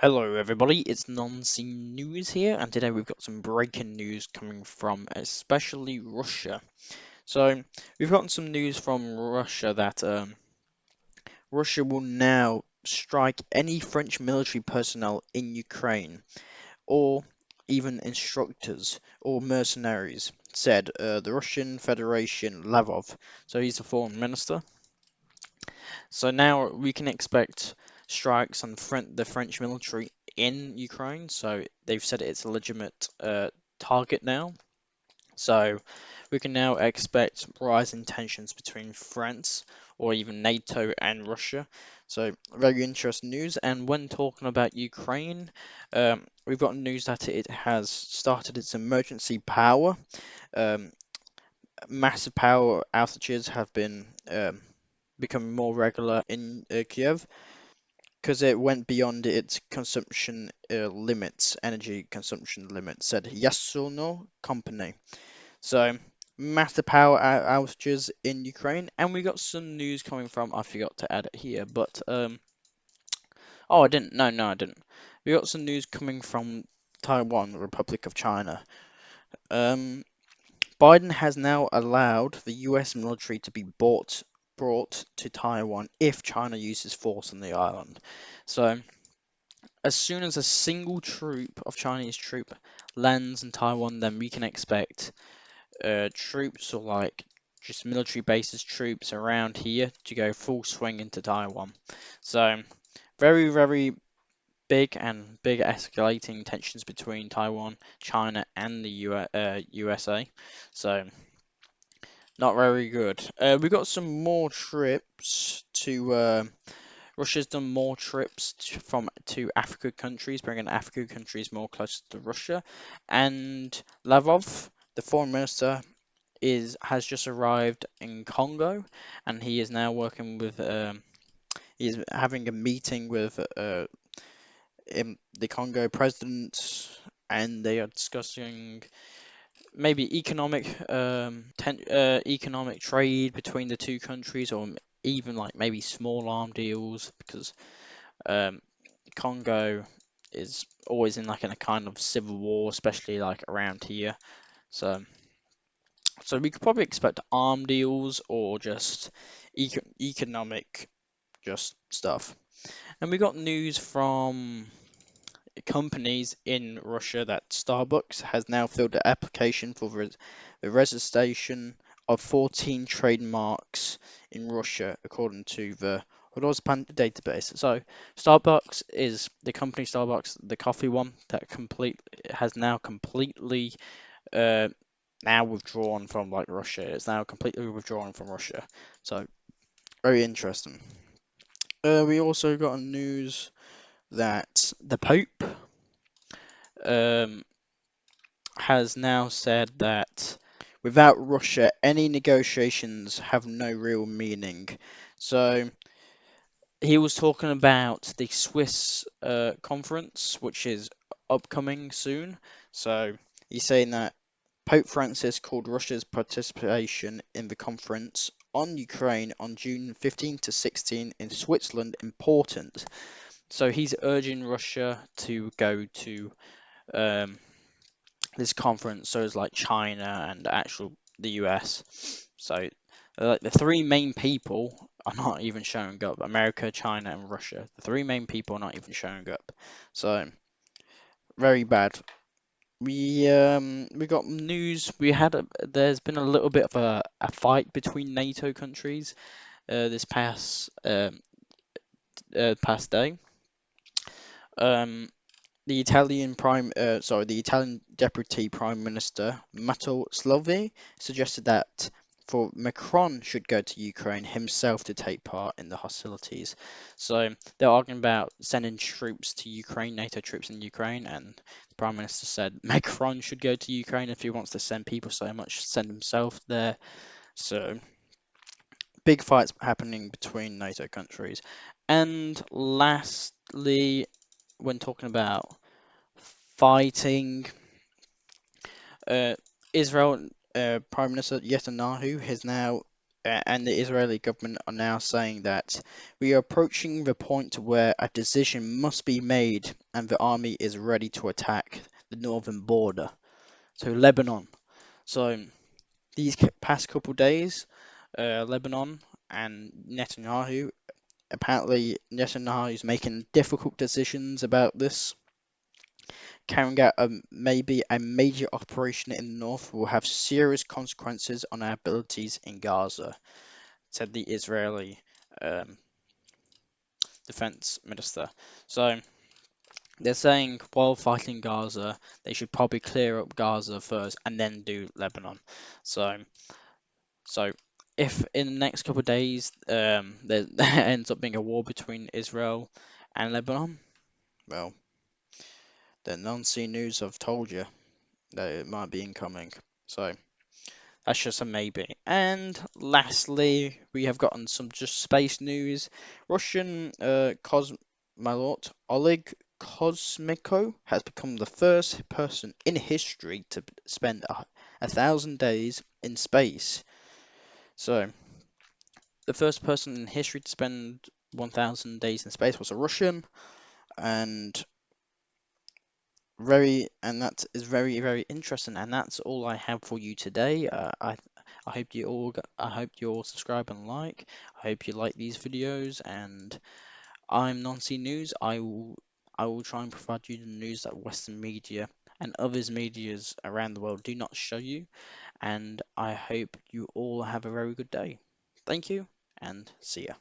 Hello everybody, it's Non-Scene News here, and today we've got some breaking news coming from especially Russia. So, we've gotten some news from Russia that Russia will now strike any French military personnel in Ukraine, or even instructors or mercenaries, said the Russian Federation Lavrov. So he's the foreign minister. So now we can expect strikes on the French military in Ukraine. So they've said it's a legitimate target now. So we can now expect rising tensions between France or even NATO and Russia. So very interesting news. And when talking about Ukraine, we've got news that it has started its emergency power. Um, Massive power outages have been becoming more regular in Kiev because it went beyond its consumption limits, energy consumption limits, said Yasunno company. So, massive power outages in Ukraine, and we got some news coming from, I forgot to add it here, but, oh, I didn't, no, I didn't. We got some news coming from Taiwan, the Republic of China. Um, Biden has now allowed the US military to be brought to Taiwan if China uses force on the island. So, as soon as a single troop of Chinese troop lands in Taiwan, then we can expect troops or like just military bases troops around here to go full swing into Taiwan. So very, very big escalating tensions between Taiwan, China, and the USA. So not very good. We got some more trips to. Russia's done more trips to Africa countries, bringing Africa countries more close to Russia. And Lavrov, the foreign minister, has just arrived in Congo, and he is now working with. He's having a meeting with the Congo president, and they are discussing maybe economic trade between the two countries, or even like maybe small arm deals, because um, Congo is always in like in a kind of civil war, especially like around here. So, so we could probably expect arm deals or just economic just stuff. And we got news from companies in Russia that Starbucks has now filled an application for the registration of 14 trademarks in Russia, according to the Rozpan database. So Starbucks is the company Starbucks, the coffee one that has now completely uh, now withdrawn from like Russia. It's now completely withdrawn from Russia. So very interesting. We also got news that the Pope um, has now said that without Russia, any negotiations have no real meaning. So he was talking about the Swiss conference, which is upcoming soon. So he's saying that Pope Francis called Russia's participation in the conference on Ukraine on June 15 to 16 in Switzerland important. So he's urging Russia to go to um, this conference, so it's like China and the US. So like the three main people are not even showing up. America, China, and Russia. The three main people are not even showing up. So very bad. We got news. There's been a little bit of a fight between NATO countries this past day. Um, the Italian Deputy Prime Minister Matteo Salvini suggested that for Macron should go to Ukraine himself to take part in the hostilities. So they're arguing about sending troops to Ukraine, NATO troops in Ukraine, and the Prime Minister said Macron should go to Ukraine if he wants to send people so much, send himself there. So big fights happening between NATO countries. And lastly, when talking about fighting. Uh, Israel Prime Minister Netanyahu has now and the Israeli government are now saying that we are approaching the point where a decision must be made and the army is ready to attack the northern border, so Lebanon. So these past couple days, Lebanon and Netanyahu, apparently Netanyahu is making difficult decisions about this. Carrying out maybe a major operation in the north will have serious consequences on our abilities in Gaza, said the Israeli um, defense minister. So they're saying while fighting Gaza, they should probably clear up Gaza first and then do Lebanon. So, so if in the next couple of days there ends up being a war between Israel and Lebanon, well, the non-C news have told you that it might be incoming. So that's just a maybe. And lastly, we have gotten some just space news. Russian cosmonaut Oleg Kosmenko has become the first person in history to spend 1,000 days in space. So, the first person in history to spend 1,000 days in space was a Russian, and that is very interesting, and that's all I have for you today. I hope you all subscribe and like. I hope you like these videos, and I'm Nancy News. I will try and provide you the news that Western media and others medias around the world do not show you, and I hope you all have a very good day. Thank you, and see ya.